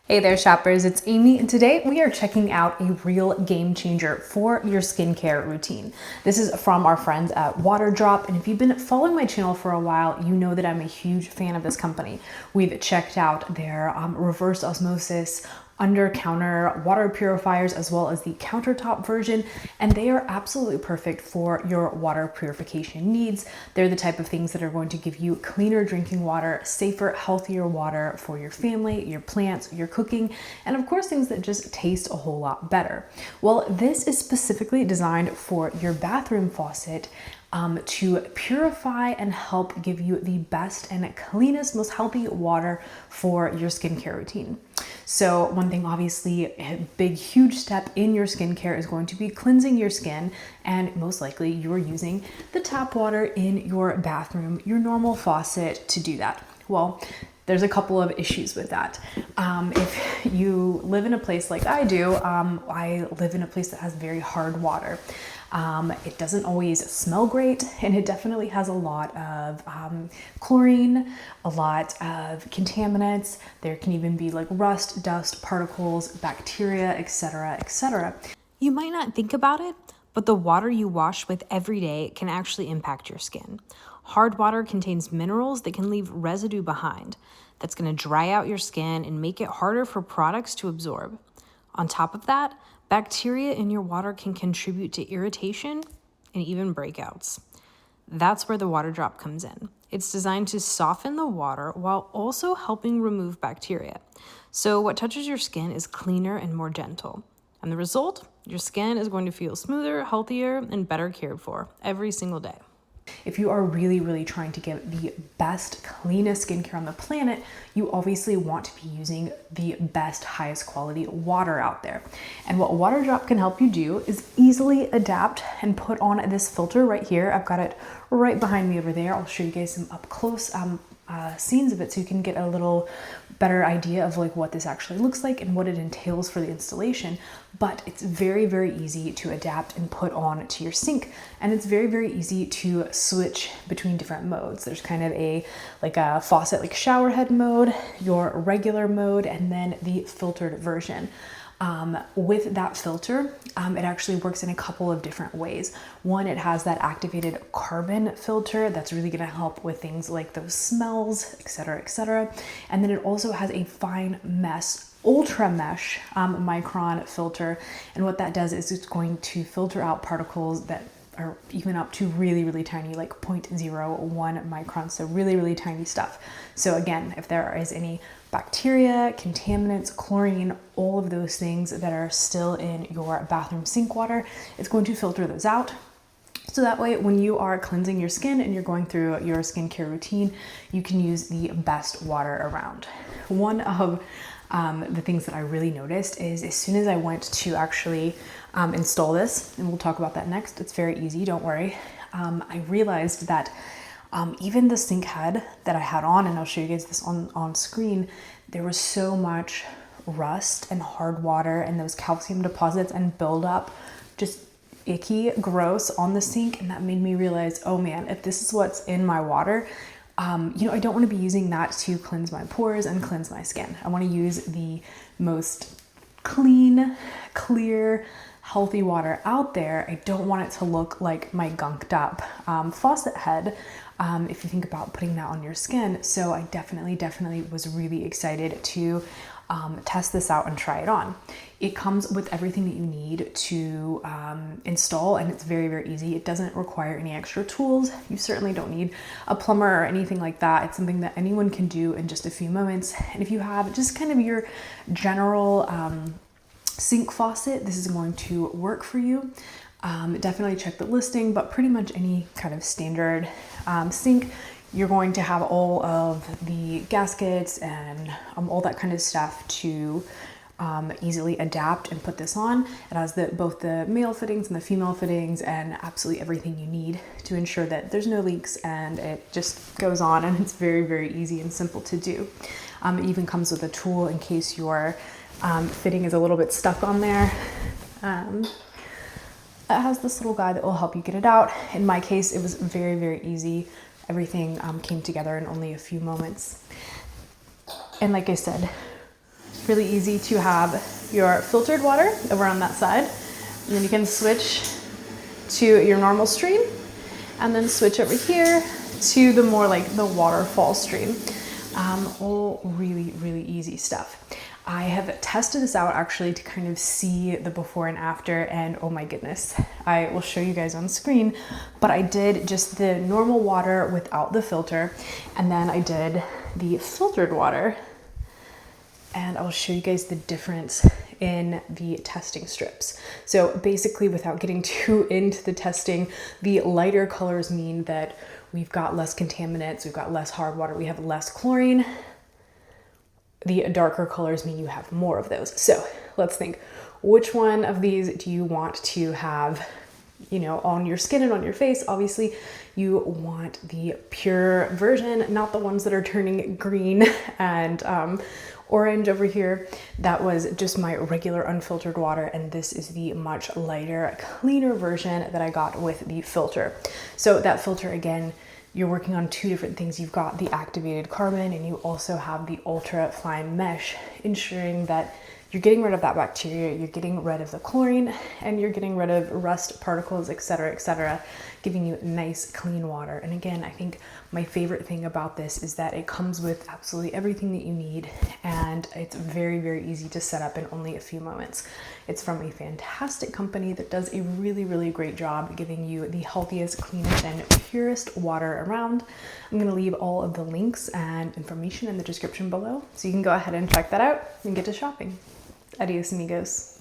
Hey there shoppers, it's Amy, and today we are checking out a real game changer for your skincare routine. This is from our friends at Waterdrop, and if you've been following my channel for a while, you know that I'm a huge fan of this company. We've checked out their reverse osmosis under-counter water purifiers as well as the countertop version, and they are absolutely perfect for your water purification needs. They're the type of things that are going to give you cleaner drinking water, safer, healthier water for your family, your plants, your cooking, and of course things that just taste a whole lot better. Well, this is specifically designed for your bathroom faucet to purify and help give you the best and cleanest, most healthy water for your skincare routine. So one thing, obviously, a big, huge step in your skincare is going to be cleansing your skin, and most likely you are using the tap water in your bathroom, your normal faucet, to do that. Well, there's a couple of issues with that. If you live in a place like I do, I live in a place that has very hard water. It doesn't always smell great, and it definitely has a lot of chlorine, a lot of contaminants. There can even be like rust, dust, particles, bacteria, etc., etc. You might not think about it, but the water you wash with every day can actually impact your skin. Hard water contains minerals that can leave residue behind. That's going to dry out your skin and make it harder for products to absorb. On top of that, bacteria in your water can contribute to irritation and even breakouts. That's where the Waterdrop comes in. It's designed to soften the water while also helping remove bacteria. So what touches your skin is cleaner and more gentle. And the result? Your skin is going to feel smoother, healthier, and better cared for every single day. If you are really trying to get the best, cleanest skincare on the planet, you obviously want to be using the best, highest quality water out there. And what Waterdrop can help you do is easily adapt and put on this filter right here. I've got it right behind me over there. I'll show you guys some up close scenes of it so you can get a little better idea of like what this actually looks like and what it entails for the installation. But it's very easy to adapt and put on to your sink, and it's very easy to switch between different modes. There's kind of a faucet like shower head mode, your regular mode, and then the filtered version. With that filter, it actually works in a couple of different ways. One, it has that activated carbon filter that's really going to help with things like those smells, etc. And then it also has a fine mesh, ultra mesh micron filter. And what that does is it's going to filter out particles that are even up to really tiny, like 0.01 microns, so really tiny stuff. So again, if there is any bacteria, contaminants, chlorine, all of those things that are still in your bathroom sink water, it's going to filter those out. So that way, when you are cleansing your skin and you're going through your skincare routine, you can use the best water around. One of the things that I really noticed is as soon as I went to actually install this, and we'll talk about that next, it's very easy, don't worry, I realized that even the sink head that I had on, and I'll show you guys this on screen, there was so much rust and hard water and those calcium deposits and buildup, just icky, gross on the sink. And that made me realize, oh man, if this is what's in my water, I don't want to be using that to cleanse my pores and cleanse my skin. I want to use the most clean, clear, healthy water out there. I don't want it to look like my gunked up faucet head if you think about putting that on your skin. So I definitely was really excited to test this out and try it on. It comes with everything that you need to install, and it's very easy. It doesn't require any extra tools. You certainly don't need a plumber or anything like that. It's something that anyone can do in just a few moments. And if you have just kind of your general sink faucet, this is going to work for you. Definitely check the listing, but pretty much any kind of standard sink, you're going to have all of the gaskets and all that kind of stuff to easily adapt and put this on. It has both the male fittings and the female fittings and absolutely everything you need to ensure that there's no leaks, and it just goes on, and it's very easy and simple to do. It even comes with a tool in case your fitting is a little bit stuck on there. It has this little guy that will help you get it out. In my case, it was very easy. Everything came together in only a few moments. And like I said, Really easy to have your filtered water over on that side. And then you can switch to your normal stream and then switch over here to the more like the waterfall stream. All really, really easy stuff. I have tested this out actually to kind of see the before and after, and oh my goodness, I will show you guys on screen, but I did just the normal water without the filter, and then I did the filtered water, and I'll show you guys the difference in the testing strips. So basically, without getting too into the testing, the lighter colors mean that we've got less contaminants, we've got less hard water, we have less chlorine. The darker colors mean you have more of those. So let's think, which one of these do you want to have, you know, on your skin and on your face? Obviously, you want the pure version, not the ones that are turning green and orange over here. That was just my regular unfiltered water, and this is the much lighter, cleaner version that I got with the filter. So that filter, again, you're working on two different things. You've got the activated carbon and you also have the ultra fine mesh, ensuring that you're getting rid of that bacteria, you're getting rid of the chlorine, and you're getting rid of rust particles, etc., giving you nice clean water. And again, I think my favorite thing about this is that it comes with absolutely everything that you need, and it's very, very easy to set up in only a few moments. It's from a fantastic company that does a really, really great job giving you the healthiest, cleanest, and purest water around. I'm gonna leave all of the links and information in the description below, so you can go ahead and check that out and get to shopping. Adios, amigos.